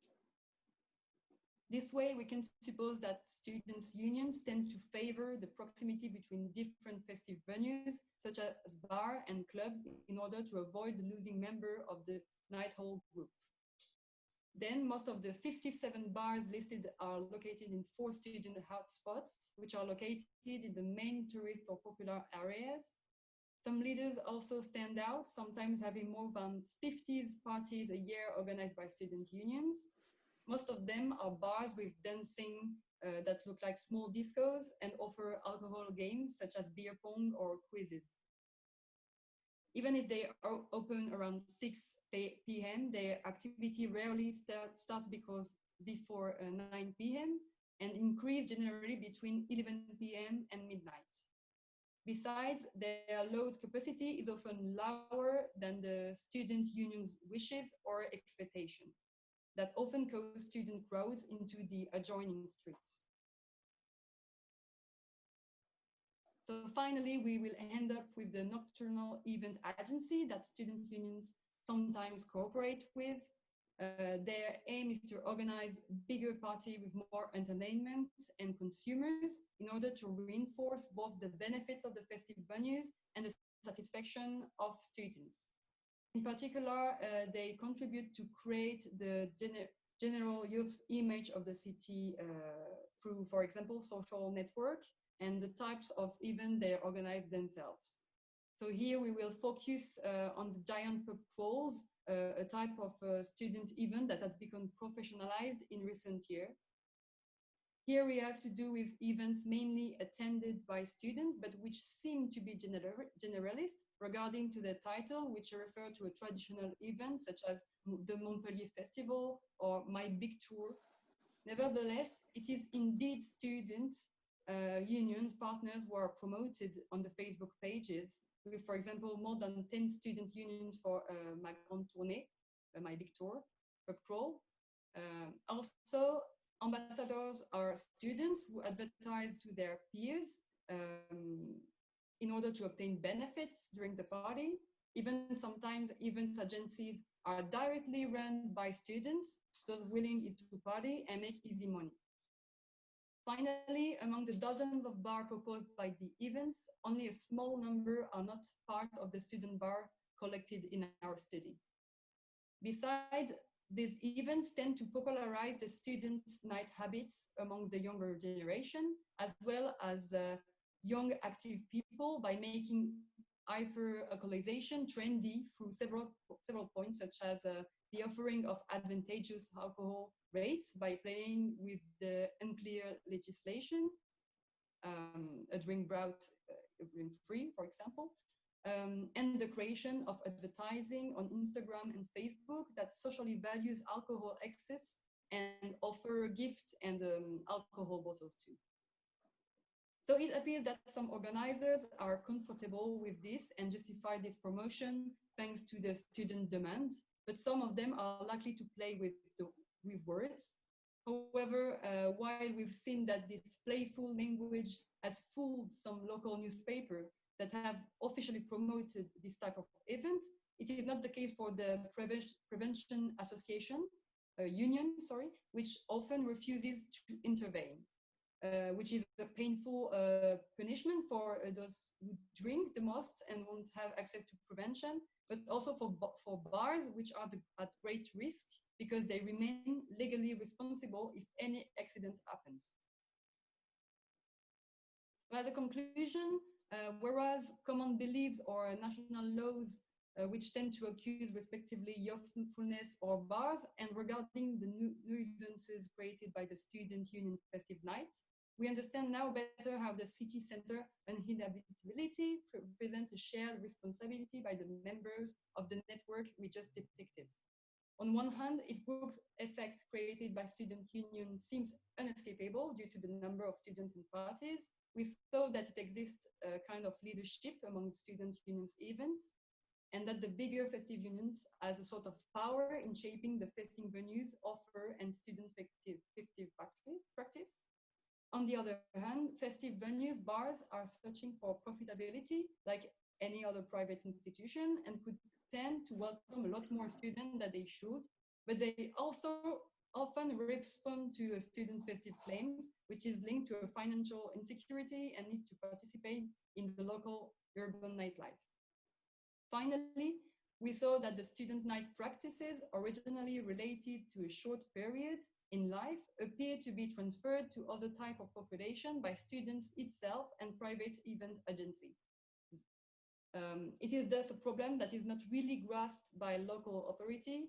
This way, we can suppose that students' unions tend to favor the proximity between different festive venues, such as bar and clubs, in order to avoid losing member of the night hall group. Then, most of the 57 bars listed are located in 4 student hotspots, which are located in the main tourist or popular areas. Some leaders also stand out, sometimes having more than 50 parties a year organized by student unions. Most of them are bars with dancing that look like small discos and offer alcohol games such as beer pong or quizzes. Even if they are open around 6 p.m., their activity rarely starts before 9 p.m. and increase generally between 11 p.m. and midnight. Besides, their load capacity is often lower than the student union's wishes or expectation, that often cause student crowds into the adjoining streets. So finally, we will end up with the Nocturnal event agency that student unions sometimes cooperate with. Their aim is to organize bigger party with more entertainment and consumers in order to reinforce both the benefits of the festive venues and the satisfaction of students. In particular, they contribute to create the general youth image of the city through, for example, social network and the types of events they organize themselves. So here we will focus on the giant pub crawls, a type of student event that has become professionalized in recent years. Here we have to do with events mainly attended by students, but which seem to be generalist regarding to the title, which refer to a traditional event such as the Montpellier Festival or My Big Tour. Nevertheless, it is indeed student unions, partners who are promoted on the Facebook pages with, for example, more than 10 student unions for Ma Grande Tournée, My Big Tour, pub crawl. Also, ambassadors are students who advertise to their peers in order to obtain benefits during the party. Even sometimes events agencies are directly run by students, those willing is to party and make easy money. Finally, among the dozens of bars proposed by the events, only a small number are not part of the student bar collected in our study. Besides, these events tend to popularize the students' night habits among the younger generation, as well as young active people by making hyper-alcoholization trendy through several points, such as the offering of advantageous alcohol rates by playing with the unclear legislation, a drink brought drink free, for example, and the creation of advertising on Instagram and Facebook that socially values alcohol excess and offer gift and alcohol bottles too. So it appears that some organizers are comfortable with this and justify this promotion thanks to the student demand, but some of them are likely to play with words. However, while we've seen that this playful language has fooled some local newspapers that have officially promoted this type of event, it is not the case for the Prevention Association, Union, which often refuses to intervene. Which is a painful punishment for those who drink the most and won't have access to prevention, but also for bars, which are at great risk because they remain legally responsible if any accident happens. As a conclusion, whereas common beliefs or national laws which tend to accuse respectively youthfulness or bars, and regarding the nuisances created by the student union festive night, we understand now better how the city center uninhabitability presents a shared responsibility by the members of the network we just depicted. On one hand, if group effect created by student union seems unescapable due to the number of students and parties, we saw that it exists a kind of leadership among student unions events, and that the bigger festive unions has a sort of power in shaping the festive venues offer and student festive practice. On the other hand, festive venues, bars are searching for profitability like any other private institution and could tend to welcome a lot more students than they should, but they also often respond to a student festive claims, which is linked to a financial insecurity and need to participate in the local urban nightlife. Finally, we saw that the student night practices originally related to a short period in life appear to be transferred to other type of population by students itself and private event agency. It is thus a problem that is not really grasped by local authority.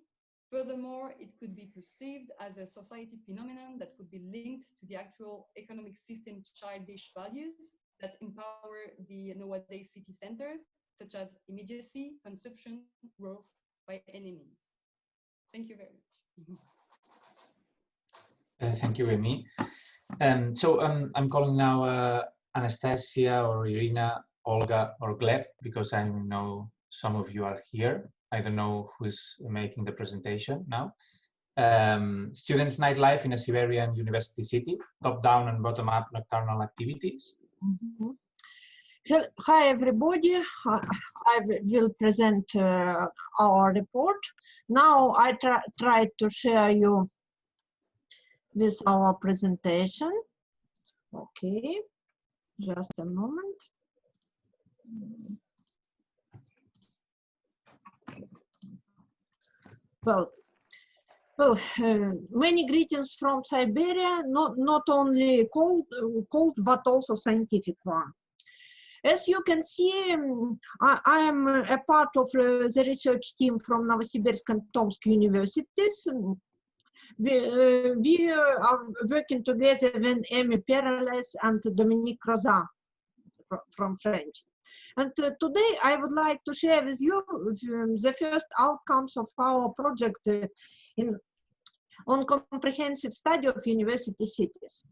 Furthermore, it could be perceived as a society phenomenon that would be linked to the actual economic system childish values that empower the nowadays city centers, such as immediacy, consumption, growth by any means. Thank you very much. Thank you, Emie. So I'm calling now Anastasia or Irina, Olga or Gleb, because I know some of you are here. I don't know who's making the presentation now. Students' nightlife in a Siberian university city, top-down and bottom-up nocturnal activities. Mm-hmm. Hi, everybody. I will present our report. Now I try to share you with our presentation. Okay, just a moment. Okay. Well, many greetings from Siberia, not only cold, but also scientific one. As you can see, I am a part of the research team from Novosibirsk and Tomsk universities. We are working together with Emie Peralez and Dominique Rosa from French. And today I would like to share with you the first outcomes of our project on comprehensive study of university cities.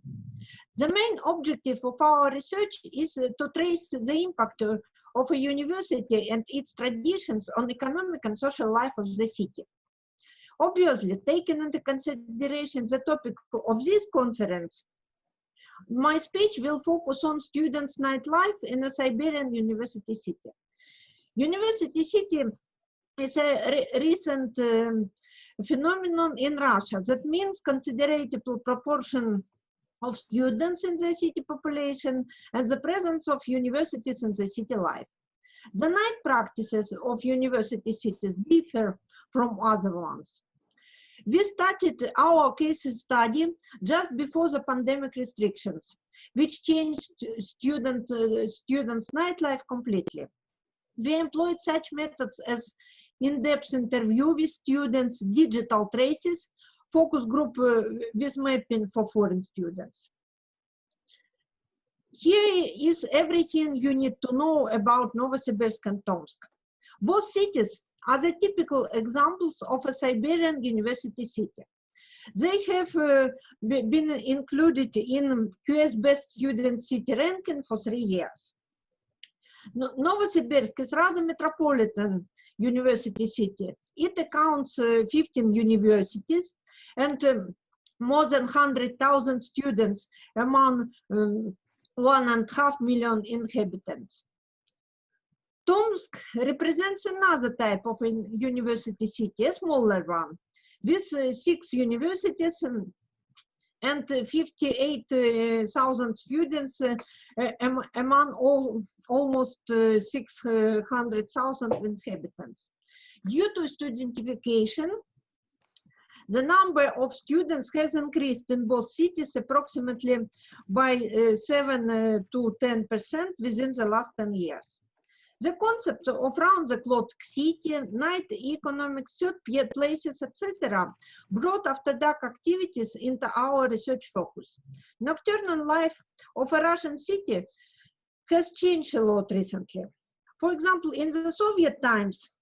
The main objective of our research is to trace the impact of a university and its traditions on economic and social life of the city. Obviously, taking into consideration the topic of this conference, my speech will focus on students' nightlife in a Siberian university city. University city is a recent phenomenon in Russia. That means considerable proportion of students in the city population and the presence of universities in the city life. The night practices of university cities differ from other ones. We started our case study just before the pandemic restrictions, which changed students' nightlife completely. We employed such methods as in-depth interview with students, digital traces, focus group with mapping for foreign students. Here is everything you need to know about Novosibirsk and Tomsk. Both cities are the typical examples of a Siberian university city. They have been included in QS Best Student City ranking for 3 years. Novosibirsk is rather metropolitan university city. It accounts 15 universities and more than 100,000 students among 1.5 million inhabitants. Tomsk represents another type of a university city, a smaller one, with 6 universities and 58,000 students among almost 600,000 inhabitants. Due to studentification, the number of students has increased in both cities approximately by 7 to 10% within the last 10 years. The concept of round-the-clock city, night economics, third places, etc., brought after-dark activities into our research focus. Nocturnal life of a Russian city has changed a lot recently. For example, in the Soviet times,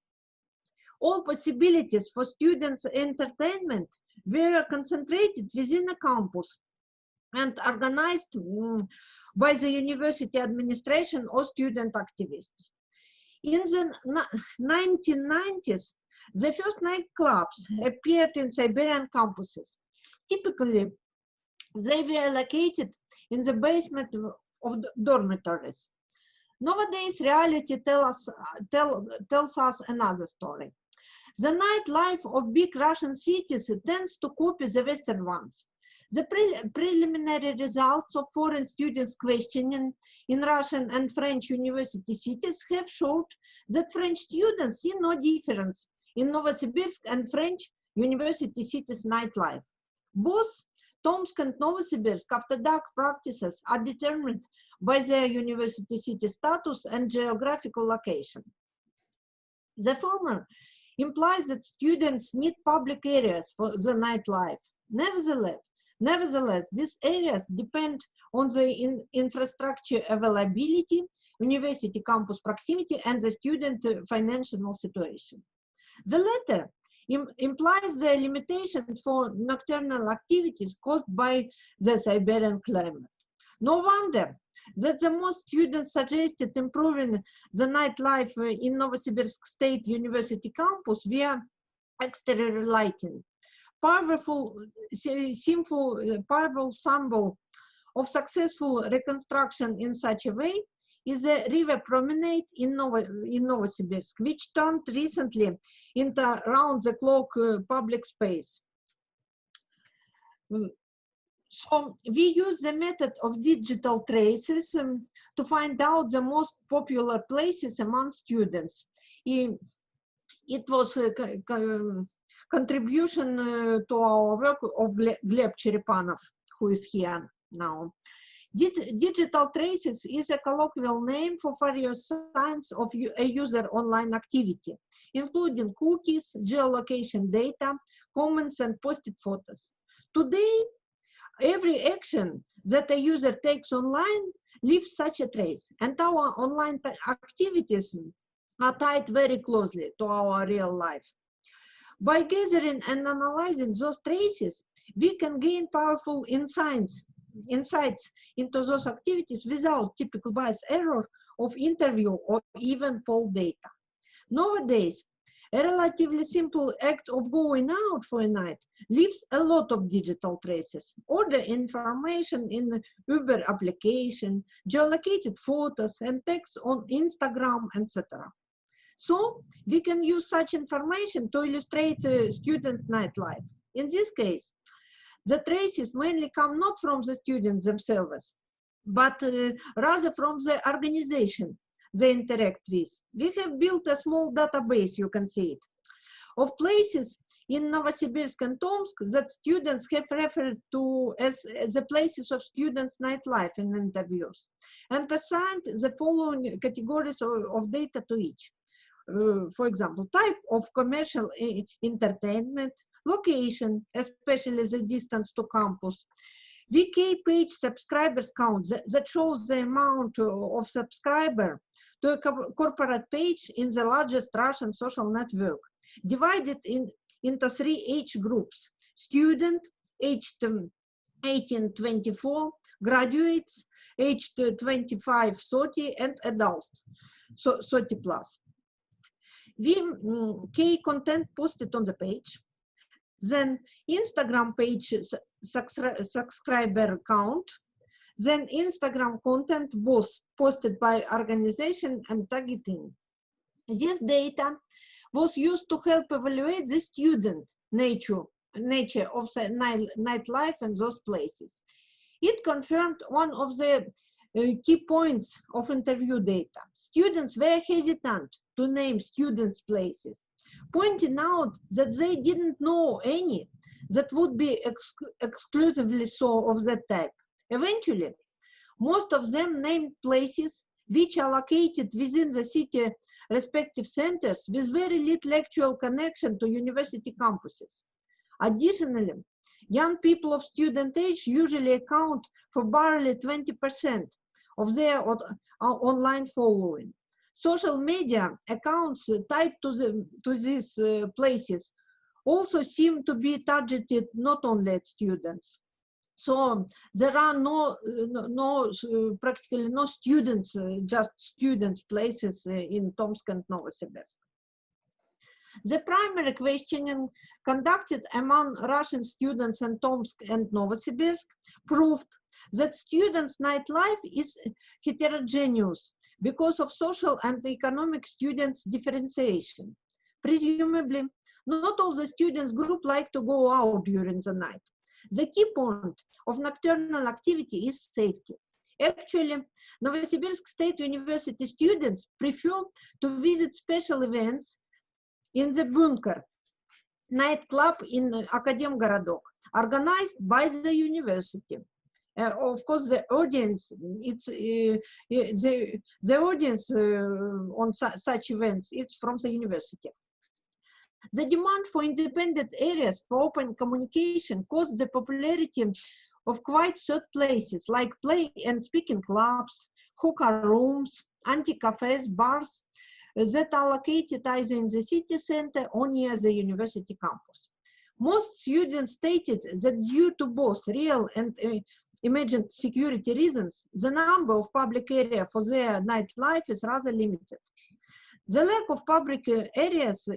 all possibilities for students' entertainment were concentrated within a campus and organized by the university administration or student activists. In the 1990s, the first nightclubs appeared in Siberian campuses. Typically, they were located in the basement of dormitories. Nowadays, reality tells us another story. The nightlife of big Russian cities tends to copy the Western ones. The preliminary results of foreign students' questioning in Russian and French university cities have showed that French students see no difference in Novosibirsk and French university cities' nightlife. Both Tomsk and Novosibirsk after-dark practices are determined by their university city status and geographical location. The former implies that students need public areas for the nightlife. Nevertheless, these areas depend on the infrastructure availability, university campus proximity, and the student financial situation. The latter implies the limitation for nocturnal activities caused by the Siberian climate. No wonder that the most students suggested improving the nightlife in Novosibirsk State University campus via exterior lighting. Powerful symbol of successful reconstruction in such a way is the river promenade in Novosibirsk, which turned recently into round-the-clock public space. So we use the method of digital traces to find out the most popular places among students. It was a contribution to our work of Gleb Cherepanov, who is here now. Digital traces is a colloquial name for various signs of a user online activity, including cookies, geolocation data, comments, and posted photos. Today, every action that a user takes online leaves such a trace, and our online activities are tied very closely to our real life. By gathering and analyzing those traces, we can gain powerful insights into those activities without typical bias error of interview or even poll data. Nowadays, a relatively simple act of going out for a night leaves a lot of digital traces, order information in the Uber application, geolocated photos and text on Instagram, etc. So we can use such information to illustrate students' nightlife. In this case, the traces mainly come not from the students themselves, but rather from the organization they interact with. We have built a small database, you can see it, of places in Novosibirsk and Tomsk that students have referred to as the places of students' nightlife in interviews, and assigned the following categories of data to each. For example, type of commercial entertainment, location, especially the distance to campus, VK page subscribers count that shows the amount of subscriber to a corporate page in the largest Russian social network, divided into 3 age groups: student, aged 18-24, graduates, aged 25-30, and adults, so 30 plus. VK content posted on the page, then Instagram page subscriber count, then Instagram content both posted by organization and targeting. This data was used to help evaluate the student nature of the nightlife in those places. It confirmed one of the key points of interview data. Students were hesitant to name students' places, pointing out that they didn't know any that would be exclusively so of that type. Eventually, most of them named places which are located within the city respective centers with very little actual connection to university campuses. Additionally, young people of student age usually account for barely 20% of their online following. Social media accounts tied to these places also seem to be targeted not only at students. So there are practically no students, just students' places in Tomsk and Novosibirsk. The primary questioning conducted among Russian students in Tomsk and Novosibirsk proved that students' nightlife is heterogeneous because of social and economic students' differentiation. Presumably, not all the students group like to go out during the night. The key point of nocturnal activity is safety. Actually, Novosibirsk State University students prefer to visit special events in the Bunker nightclub in Akademgorodok, organized by the university. Of course, the audience, the audience on such events, it's from the university. The demand for independent areas for open communication caused the popularity of quite certain places like play and speaking clubs, hookah rooms, anti-cafes, bars, that are located either in the city center or near the university campus. Most students stated that due to both real and imagined security reasons, the number of public areas for their nightlife is rather limited. The lack of public areas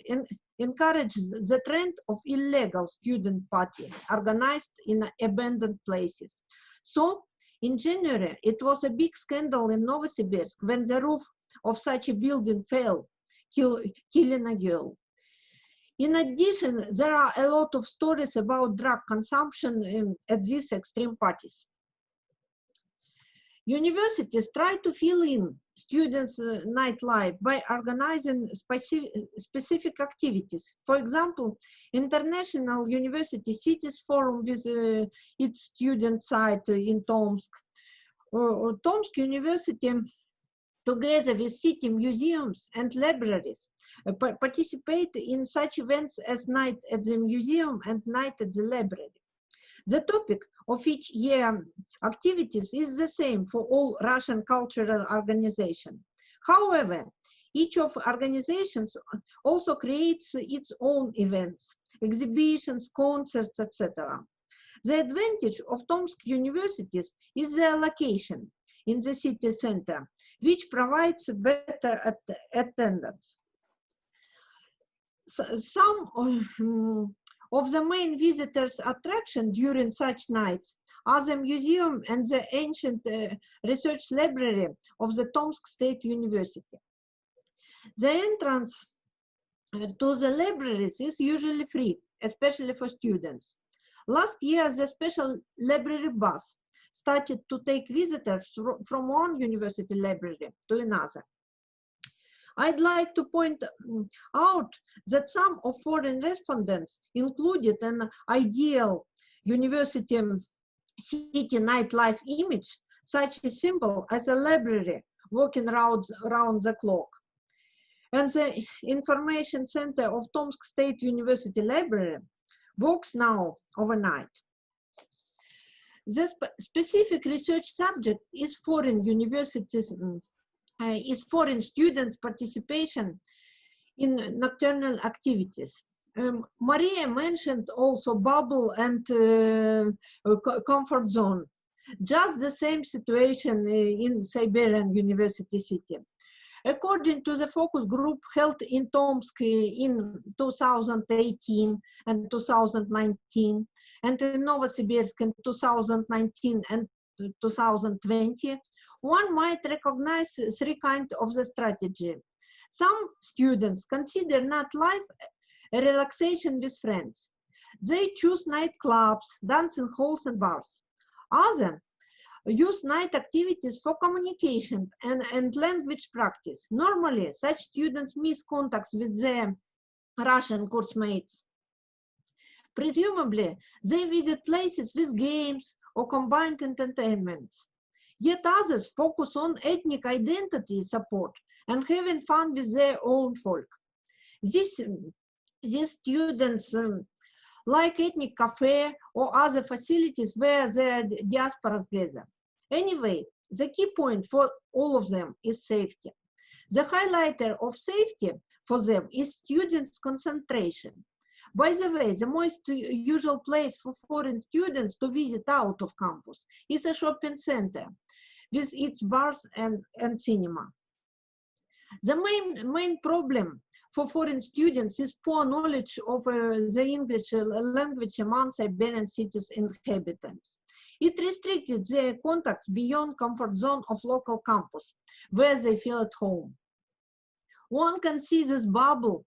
encourages the trend of illegal student party organized in abandoned places. So, in January, it was a big scandal in Novosibirsk when the roof of such a building fell, killing a girl. In addition, there are a lot of stories about drug consumption at these extreme parties. Universities try to fill in students' nightlife by organizing specific activities. For example, International University Cities Forum with its student site in Tomsk. Tomsk University, together with city museums and libraries, participate in such events as Night at the Museum and Night at the Library. The topic of each year activities is the same for all Russian cultural organizations. However, each of organizations also creates its own events, exhibitions, concerts, etc. The advantage of Tomsk universities is their location in the city center, which provides better attendance. Some of the main visitors' attraction during such nights are the museum and the ancient research library of the Tomsk State University. The entrance to the libraries is usually free, especially for students. Last year, the special library bus started to take visitors from one university library to another. I'd like to point out that some of foreign respondents included an ideal university city nightlife image, such as simple as a library working around the clock. And the information center of Tomsk State University Library works now overnight. The specific research subject is foreign universities, is foreign students' participation in nocturnal activities. Maria mentioned also bubble and comfort zone. Just the same situation in Siberian University City. According to the focus group held in Tomsk in 2018 and 2019, and in Novosibirsk in 2019 and 2020, one might recognize three kinds of the strategy. Some students consider nightlife a relaxation with friends. They choose nightclubs, dancing halls, and bars. Others use night activities for communication and language practice. Normally, such students miss contacts with their Russian course mates. Presumably, they visit places with games or combined entertainments. Yet others focus on ethnic identity support and having fun with their own folk. These students like ethnic cafe or other facilities where their diasporas gather. Anyway, the key point for all of them is safety. The highlighter of safety for them is students' concentration. By the way, the most usual place for foreign students to visit out of campus is a shopping center with its bars and cinema. The main problem for foreign students is poor knowledge of the English language among Siberian cities' inhabitants. It restricted their contacts beyond comfort zone of local campus, where they feel at home. One can see this bubble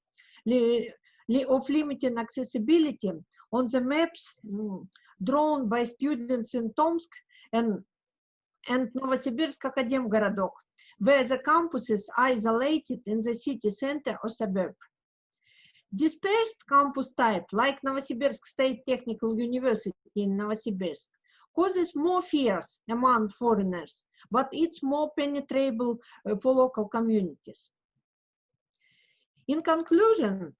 of limited accessibility on the maps drawn by students in Tomsk and Novosibirsk Akademgorodok, where the campuses are isolated in the city center or suburb. Dispersed campus type, like Novosibirsk State Technical University in Novosibirsk, causes more fears among foreigners, but it's more penetrable for local communities. In conclusion,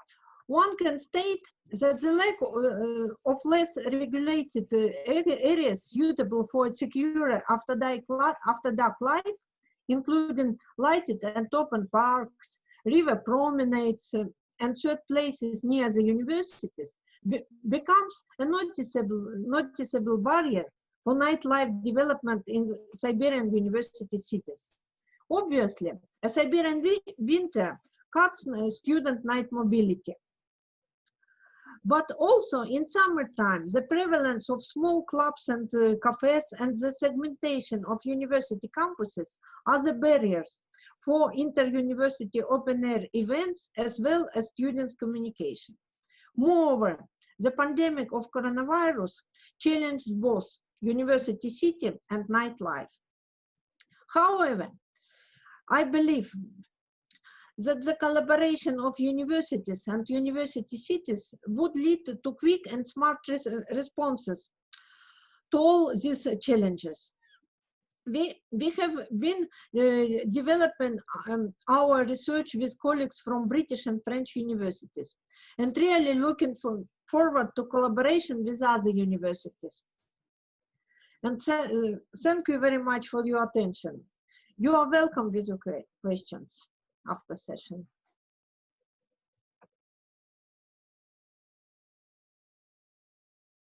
one can state that the lack of less regulated areas suitable for a secure after dark life, including lighted and open parks, river promenades, and third places near the universities becomes a noticeable barrier for nightlife development in the Siberian university cities. Obviously, a Siberian winter cuts student night mobility. But also in summertime, the prevalence of small clubs and cafes and the segmentation of university campuses are the barriers for inter-university open-air events as well as students' communication. Moreover, the pandemic of coronavirus challenged both university city and nightlife. However, I believe that the collaboration of universities and university cities would lead to quick and smart responses to all these challenges. We have been developing our research with colleagues from British and French universities and really looking forward to collaboration with other universities. And thank you very much for your attention. You are welcome with your questions after session.